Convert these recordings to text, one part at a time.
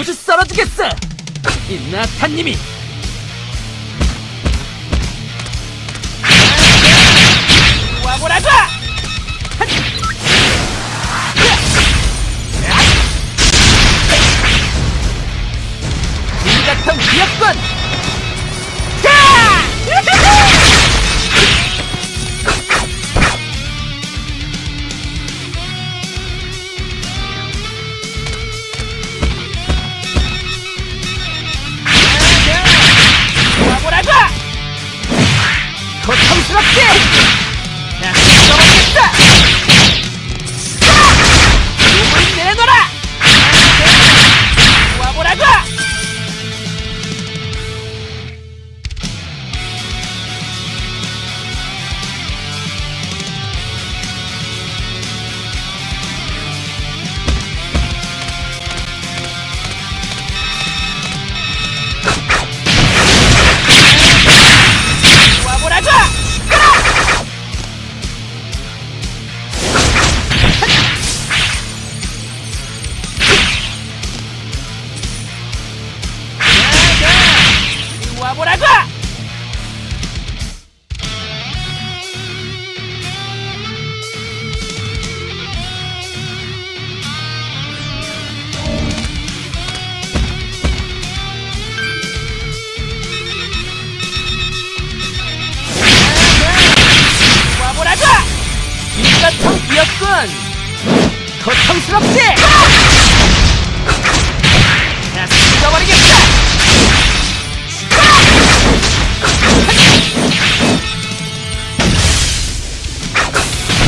모두 썰어주겠어! 이 나타님이! 와보라고! 같은 기억권! 와보라고! 고통스럽지? 나 썩어버리겠다! 몸을 내놔라! 와보라고! 와보라고! 와보라고! 인간통 기억군! 고통스럽지? 나 죽여버리겠다!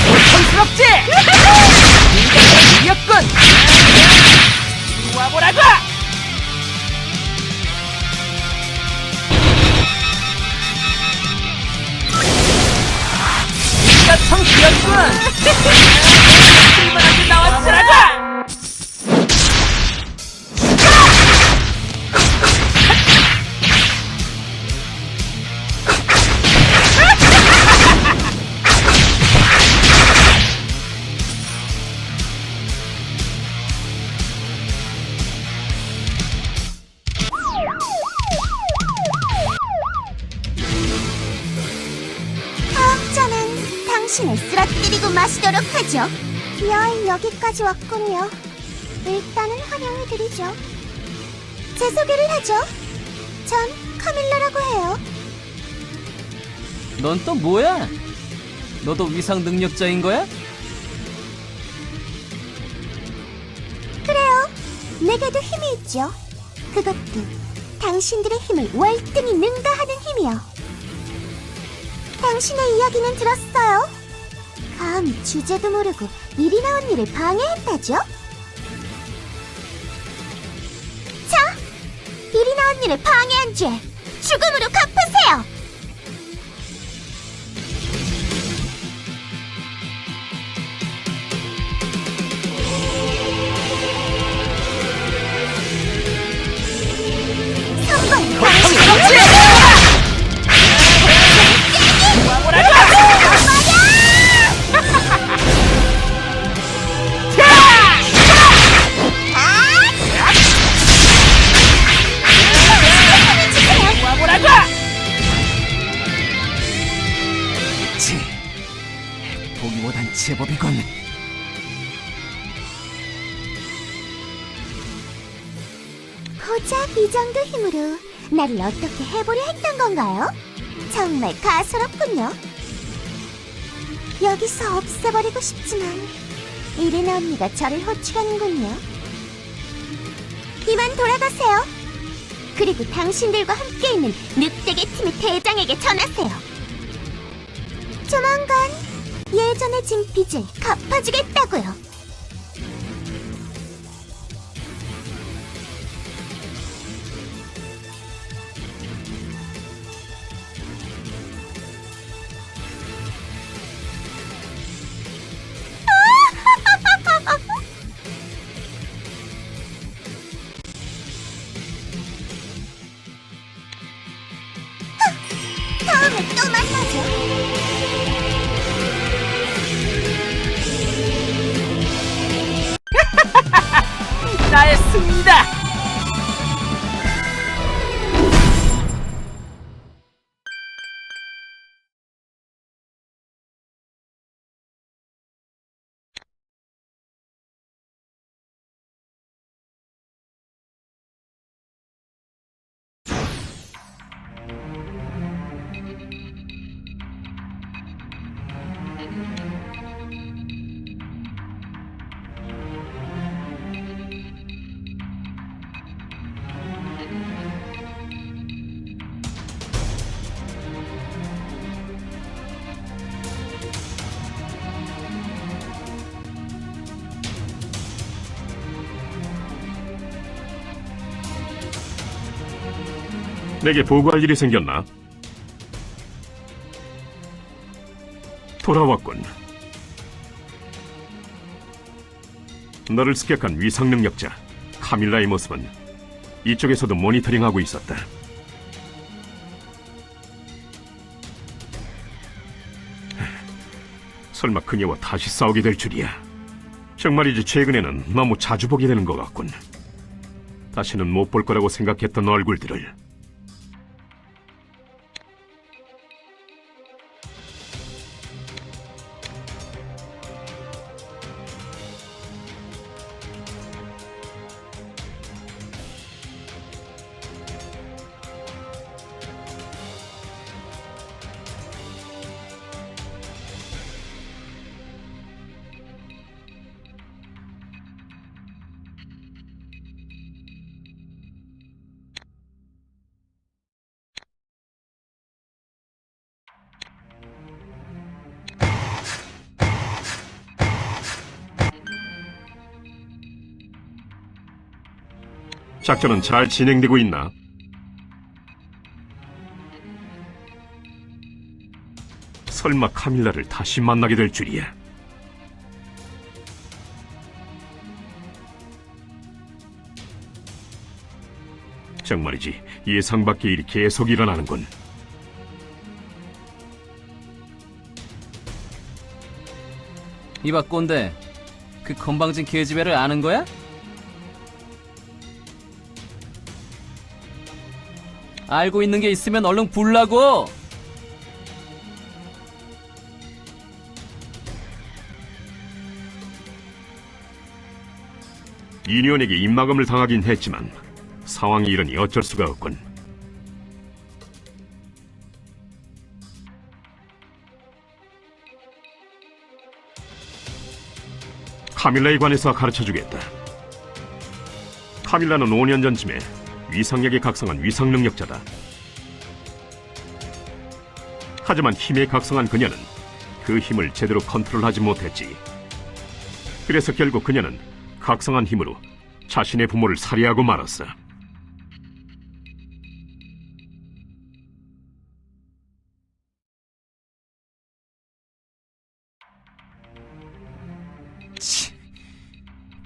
고통스럽지? 인간의 기억군! 와보라고! 인간성 기억군! 쓸만하게 나왔으라고! 저는 당신을 쓰러뜨리고 마시도록 하죠. 여인 여기까지 왔군요. 일단은 환영해드리죠. 제 소개를 하죠. 전 카밀라라고 해요. 넌 또 뭐야? 너도 위상 능력자인 거야? 그래요. 내게도 힘이 있죠. 그것도 당신들의 힘을 월등히 능가하는 힘이요. 당신의 이야기는 들었어요. 감히 주제도 모르고 이리 나온 일을 방해했다죠? 자, 이리 나온 일을 방해한 죄 죽음으로 갚으세요. 선권 당신의 보기보단 제법이군. 고작 이 정도 힘으로 나를 어떻게 해보려 했던 건가요? 정말 가소롭군요. 여기서 없애버리고 싶지만 이르나 언니가 저를 호출하는군요. 이만 돌아가세요. 그리고 당신들과 함께 있는 늑대계 팀의 대장에게 전하세요. 조만간 예전에 진 빚을 갚아주겠다고요. 다음에 또 만나죠. 내게 보고할 일이 생겼나? 돌아왔군. 너를 습격한 위상 능력자 카밀라의 모습은 이쪽에서도 모니터링하고 있었다. 설마 그녀와 다시 싸우게 될 줄이야. 정말이지 최근에는 너무 자주 보게 되는 것 같군. 다시는 못 볼 거라고 생각했던 얼굴들을. 작전은 잘 진행되고 있나? 설마 카밀라를 다시 만나게 될 줄이야. 정말이지 예상 밖의 일이 계속 일어나는군. 이봐 꼰대, 그 건방진 계집애를 아는 거야? 알고 있는 게 있으면 얼른 불라고! 유니온에게 입막음을 당하긴 했지만 상황이 이러니 어쩔 수가 없군. 카밀라에 관해서 가르쳐주겠다. 카밀라는 5년 전쯤에 위상력에 각성한 위상 능력자다. 하지만 힘에 각성한 그녀는 그 힘을 제대로 컨트롤하지 못했지. 그래서 결국 그녀는 각성한 힘으로 자신의 부모를 살해하고 말았어.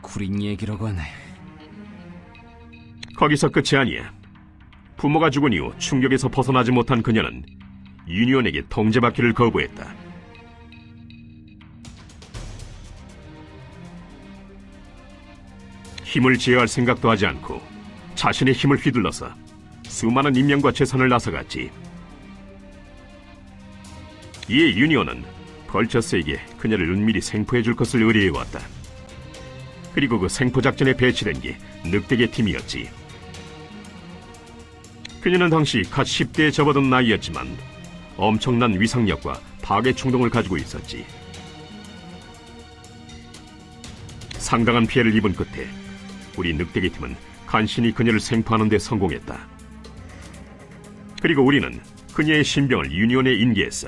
구린 얘기라고 하네. 거기서 끝이 아니야. 부모가 죽은 이후 충격에서 벗어나지 못한 그녀는 유니온에게 통제받기를 거부했다. 힘을 제어할 생각도 하지 않고 자신의 힘을 휘둘러서 수많은 인명과 재산을 앗아갔지. 이에 유니온은 벌처스에게 그녀를 은밀히 생포해줄 것을 의뢰해왔다. 그리고 그 생포작전에 배치된 게 늑대계 팀이었지. 그녀는 당시 갓 10대에 접어든 나이였지만 엄청난 위상력과 파괴 충동을 가지고 있었지. 상당한 피해를 입은 끝에 우리 늑대계 팀은 간신히 그녀를 생포하는 데 성공했다. 그리고 우리는 그녀의 신병을 유니온에 인계했어.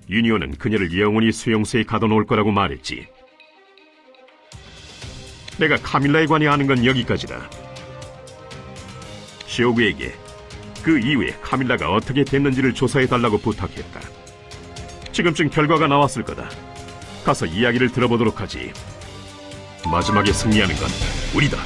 유니온은 그녀를 영원히 수용소에 가둬놓을 거라고 말했지. 내가 카밀라에 관해 아는 건 여기까지다. 쇼구에게 그 이후에 카밀라가 어떻게 됐는지를 조사해달라고 부탁했다. 지금쯤 결과가 나왔을 거다. 가서 이야기를 들어보도록 하지. 마지막에 승리하는 건 우리다.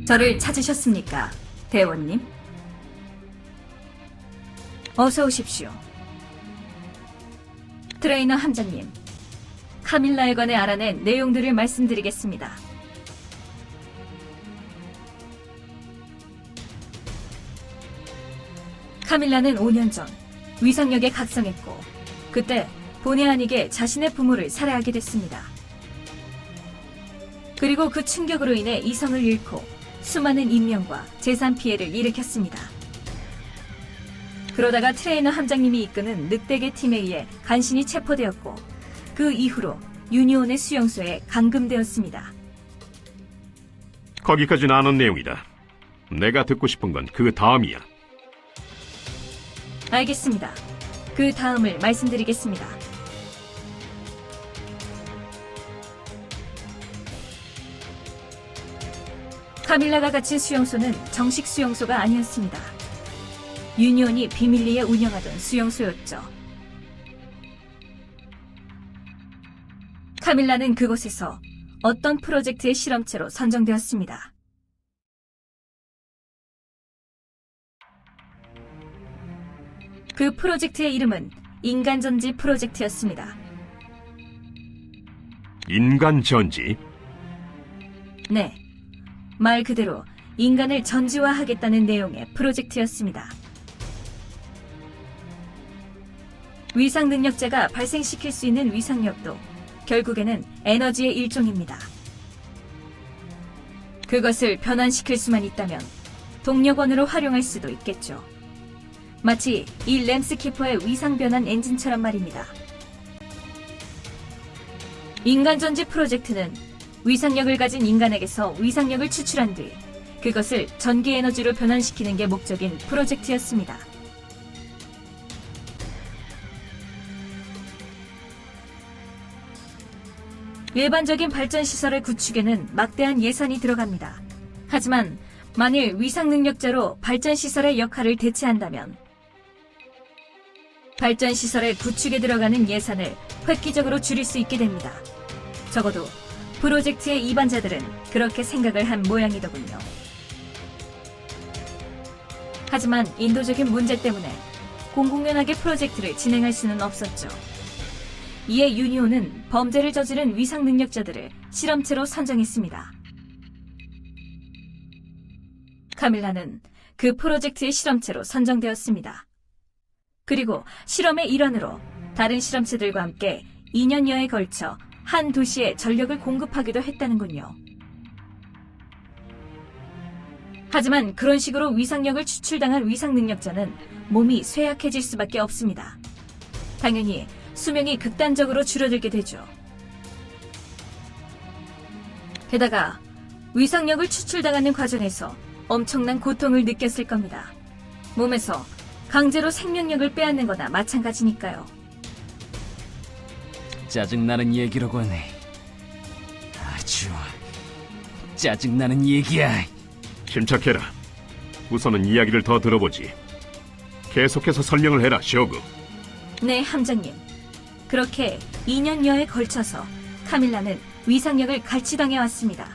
저를 찾으셨습니까, 대원님? 어서 오십시오. 트레이너 함장님, 카밀라에 관해 알아낸 내용들을 말씀드리겠습니다. 카밀라는 5년 전 위상력에 각성했고 그때 본의 아니게 자신의 부모를 살해하게 됐습니다. 그리고 그 충격으로 인해 이성을 잃고 수많은 인명과 재산 피해를 일으켰습니다. 그러다가 트레이너 함장님이 이끄는 늑대계 팀에 의해 간신히 체포되었고 그 이후로 유니온의 수용소에 감금되었습니다. 거기까지는 아는 내용이다. 내가 듣고 싶은 건 그 다음이야. 알겠습니다. 그 다음을 말씀드리겠습니다. 카밀라가 갇힌 수용소는 정식 수용소가 아니었습니다. 유니온이 비밀리에 운영하던 수용소였죠. 카밀라는 그곳에서 어떤 프로젝트의 실험체로 선정되었습니다. 그 프로젝트의 이름은 인간전지 프로젝트였습니다. 인간전지? 네, 말 그대로 인간을 전지화하겠다는 내용의 프로젝트였습니다. 위상 능력자가 발생시킬 수 있는 위상력도 결국에는 에너지의 일종입니다. 그것을 변환시킬 수만 있다면 동력원으로 활용할 수도 있겠죠. 마치 이 램스키퍼의 위상 변환 엔진처럼 말입니다. 인간전지 프로젝트는 위상력을 가진 인간에게서 위상력을 추출한 뒤 그것을 전기 에너지로 변환시키는 게 목적인 프로젝트였습니다. 일반적인 발전시설의 구축에는 막대한 예산이 들어갑니다. 하지만 만일 위상 능력자로 발전시설의 역할을 대체한다면 발전시설의 구축에 들어가는 예산을 획기적으로 줄일 수 있게 됩니다. 적어도 프로젝트의 입안자들은 그렇게 생각을 한 모양이더군요. 하지만 인도적인 문제 때문에 공공연하게 프로젝트를 진행할 수는 없었죠. 이에 유니온은 범죄를 저지른 위상 능력자들을 실험체로 선정했습니다. 카밀라는 그 프로젝트의 실험체로 선정되었습니다. 그리고 실험의 일환으로 다른 실험체들과 함께 2년여에 걸쳐 한 도시에 전력을 공급하기도 했다는군요. 하지만 그런 식으로 위상력을 추출당한 위상 능력자는 몸이 쇠약해질 수밖에 없습니다. 당연히 수명이 극단적으로 줄어들게 되죠. 게다가 위상력을 추출당하는 과정에서 엄청난 고통을 느꼈을 겁니다. 몸에서 강제로 생명력을 빼앗는 거나 마찬가지니까요. 짜증나는 얘기라고 하네. 아주 짜증나는 얘기야. 침착해라. 우선은 이야기를 더 들어보지. 계속해서 설명을 해라, 쇼그. 네, 함장님. 그렇게 2년여에 걸쳐서 카밀라는 위상력을 갈취당해 왔습니다.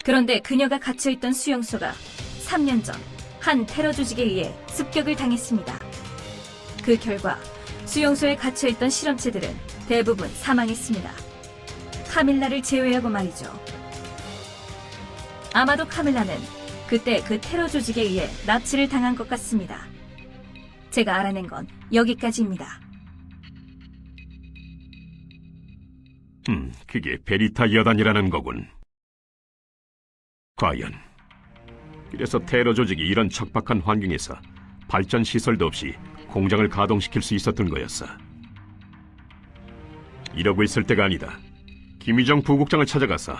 그런데 그녀가 갇혀있던 수용소가 3년 전 한 테러 조직에 의해 습격을 당했습니다. 그 결과 수용소에 갇혀있던 실험체들은 대부분 사망했습니다. 카밀라를 제외하고 말이죠. 아마도 카밀라는 그때 그 테러 조직에 의해 납치를 당한 것 같습니다. 제가 알아낸 건 여기까지입니다. 그게 베리타 여단이라는 거군. 과연 그래서 테러 조직이 이런 척박한 환경에서 발전 시설도 없이 공장을 가동시킬 수 있었던 거였어. 이러고 있을 때가 아니다. 김희정 부국장을 찾아가서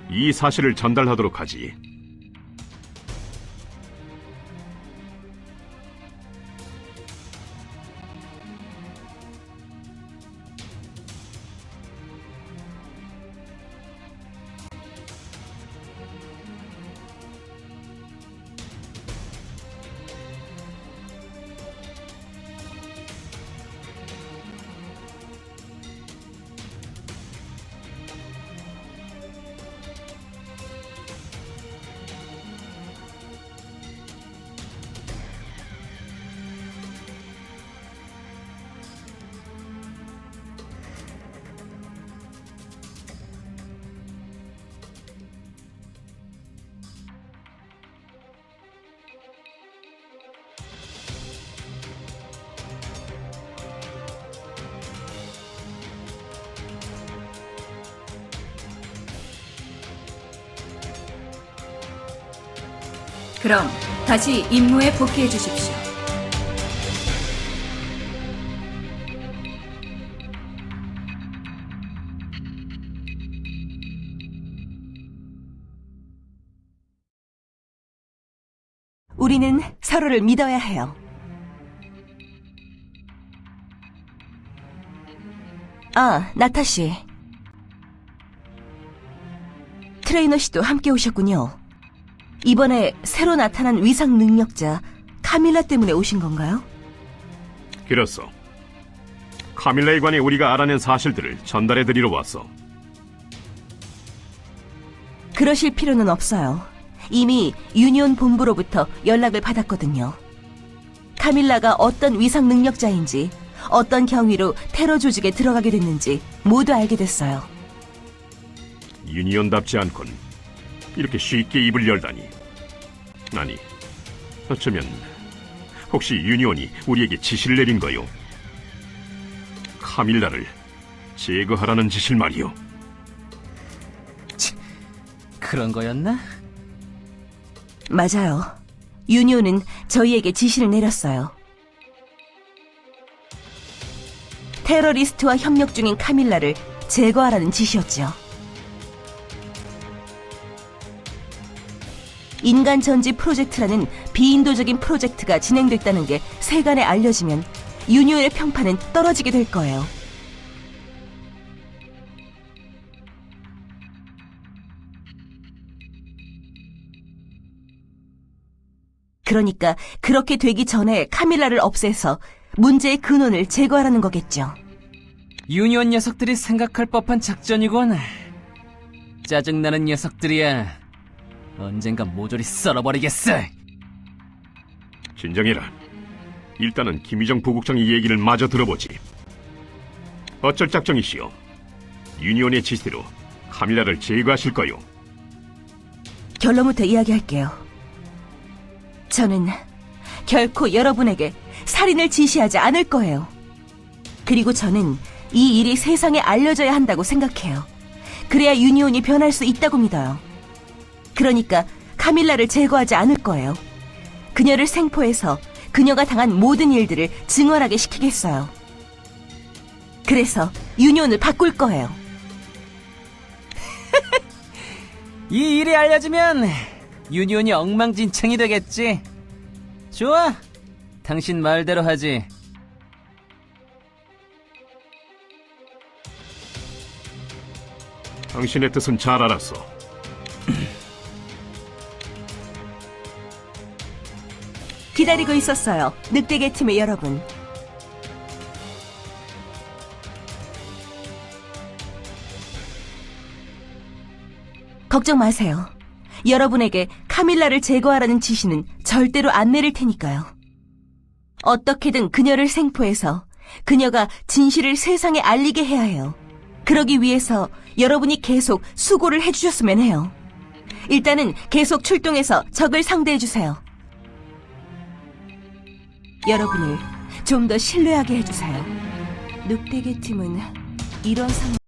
이 사실을 전달하도록 하지. 그럼 다시 임무에 복귀해 주십시오. 우리는 서로를 믿어야 해요. 아, 나타 씨. 트레이너 씨도 함께 오셨군요. 이번에 새로 나타난 위상 능력자 카밀라 때문에 오신 건가요? 그렇소. 카밀라에 관해 우리가 알아낸 사실들을 전달해드리러 왔어. 그러실 필요는 없어요. 이미 유니온 본부로부터 연락을 받았거든요. 카밀라가 어떤 위상 능력자인지, 어떤 경위로 테러 조직에 들어가게 됐는지 모두 알게 됐어요. 유니온답지 않군. 이렇게 쉽게 입을 열다니. 아니, 어쩌면 혹시 유니온이 우리에게 지시를 내린 거요? 카밀라를 제거하라는 지시를 말이요. 그런 거였나? 맞아요. 유니온은 저희에게 지시를 내렸어요. 테러리스트와 협력 중인 카밀라를 제거하라는 지시였죠. 인간 전지 프로젝트라는 비인도적인 프로젝트가 진행됐다는 게 세간에 알려지면 유니온의 평판은 떨어지게 될 거예요. 그러니까 그렇게 되기 전에 카밀라를 없애서 문제의 근원을 제거하라는 거겠죠. 유니온 녀석들이 생각할 법한 작전이군. 짜증나는 녀석들이야. 언젠가 모조리 썰어버리겠어. 진정해라. 일단은 김희정 부국장의 얘기를 마저 들어보지. 어쩔 작정이시오? 유니온의 지시대로 카밀라를 제거하실 거요? 결론부터 이야기할게요. 저는 결코 여러분에게 살인을 지시하지 않을 거예요. 그리고 저는 이 일이 세상에 알려져야 한다고 생각해요. 그래야 유니온이 변할 수 있다고 믿어요. 그러니까 카밀라를 제거하지 않을 거예요. 그녀를 생포해서 그녀가 당한 모든 일들을 증언하게 시키겠어요. 그래서 유니온을 바꿀 거예요. 이 일이 알려지면 유니온이 엉망진창이 되겠지. 좋아, 당신 말대로 하지. 당신의 뜻은 잘 알았어. 기다리고 있었어요. 늑대계 팀의 여러분. 걱정 마세요. 여러분에게 카밀라를 제거하라는 지시는 절대로 안 내릴 테니까요. 어떻게든 그녀를 생포해서 그녀가 진실을 세상에 알리게 해야 해요. 그러기 위해서 여러분이 계속 수고를 해주셨으면 해요. 일단은 계속 출동해서 적을 상대해주세요. 여러분을 좀 더 신뢰하게 해주세요. 늑대계 팀은 이런 상황